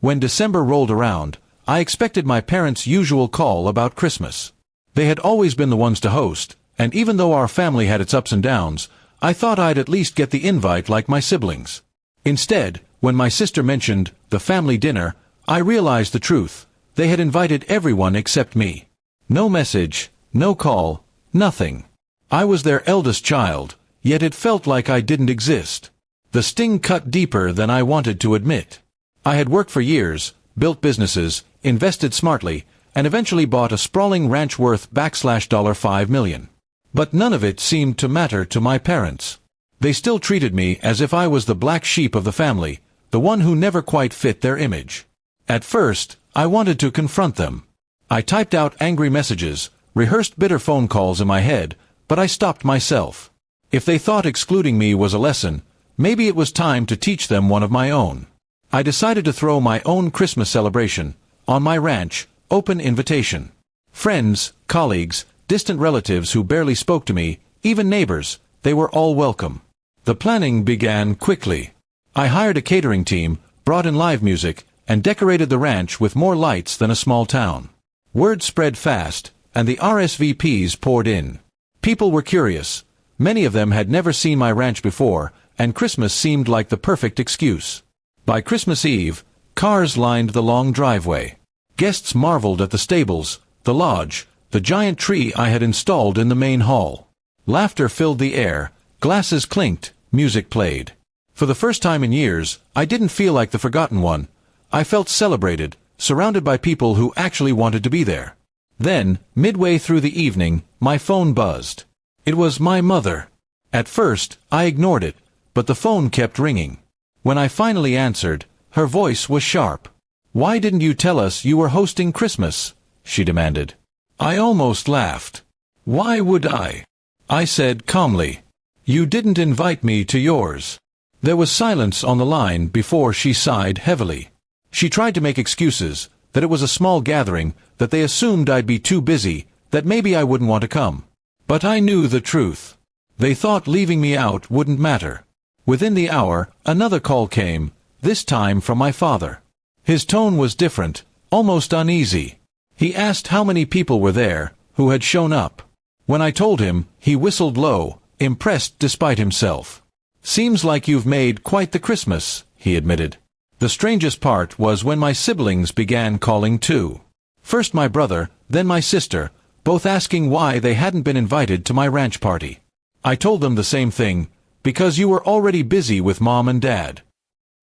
When December rolled around, I expected my parents' usual call about Christmas. They had always been the ones to host, and even though our family had its ups and downs, I thought I'd at least get the invite like my siblings. Instead, when my sister mentioned the family dinner, I realized the truth. They had invited everyone except me. No message, no call, nothing. I was their eldest child, yet it felt like I didn't exist. The sting cut deeper than I wanted to admit. I had worked for years, built businesses, invested smartly, and eventually bought a sprawling ranch worth $5 million. But none of it seemed to matter to my parents. They still treated me as if I was the black sheep of the family, the one who never quite fit their image. At first, I wanted to confront them. I typed out angry messages, rehearsed bitter phone calls in my head, but I stopped myself. If they thought excluding me was a lesson, maybe it was time to teach them one of my own. I decided to throw my own Christmas celebration, on my ranch, open invitation. Friends, colleagues, distant relatives who barely spoke to me, even neighbors, they were all welcome. The planning began quickly. I hired a catering team, brought in live music, and decorated the ranch with more lights than a small town. Word spread fast, and the RSVPs poured in. People were curious. Many of them had never seen my ranch before, and Christmas seemed like the perfect excuse. By Christmas Eve, cars lined the long driveway. Guests marveled at the stables, the lodge, the giant tree I had installed in the main hall. Laughter filled the air, glasses clinked, music played. For the first time in years, I didn't feel like the forgotten one. I felt celebrated, surrounded by people who actually wanted to be there. Then, midway through the evening, my phone buzzed. It was my mother. At first, I ignored it, but the phone kept ringing. When I finally answered, her voice was sharp. "Why didn't you tell us you were hosting Christmas?" she demanded. I almost laughed. "Why would I?" I said calmly. "You didn't invite me to yours." There was silence on the line before she sighed heavily. She tried to make excuses, that it was a small gathering, that they assumed I'd be too busy, that maybe I wouldn't want to come. But I knew the truth. They thought leaving me out wouldn't matter. Within the hour, another call came, this time from my father. His tone was different, almost uneasy. He asked how many people were there, who had shown up. When I told him, he whistled low, impressed despite himself. "Seems like you've made quite the Christmas," he admitted. The strangest part was when my siblings began calling too. First my brother, then my sister, both asking why they hadn't been invited to my ranch party. I told them the same thing, because you were already busy with Mom and Dad.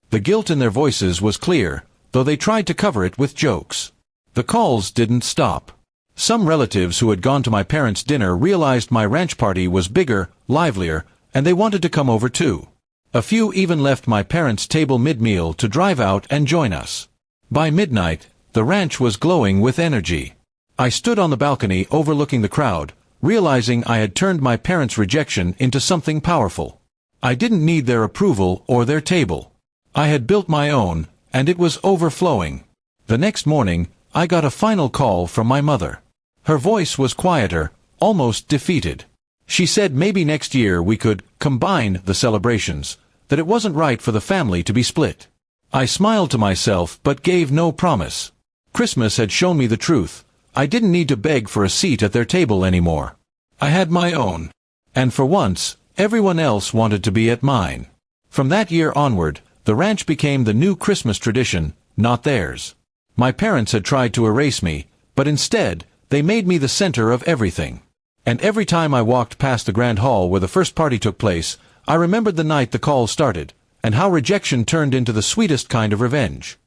The guilt in their voices was clear, though they tried to cover it with jokes. The calls didn't stop. Some relatives who had gone to my parents' dinner realized my ranch party was bigger, livelier, and they wanted to come over too. A few even left my parents' table mid-meal to drive out and join us. By midnight, the ranch was glowing with energy. I stood on the balcony overlooking the crowd, realizing I had turned my parents' rejection into something powerful. I didn't need their approval or their table. I had built my own, and it was overflowing. The next morning, I got a final call from my mother. Her voice was quieter, almost defeated. She said maybe next year we could combine the celebrations, that it wasn't right for the family to be split. I smiled to myself but gave no promise. Christmas had shown me the truth. I didn't need to beg for a seat at their table anymore. I had my own. And for once, everyone else wanted to be at mine. From that year onward, the ranch became the new Christmas tradition, not theirs. My parents had tried to erase me, but instead, they made me the center of everything. And every time I walked past the grand hall where the first party took place, I remembered the night the call started, and how rejection turned into the sweetest kind of revenge.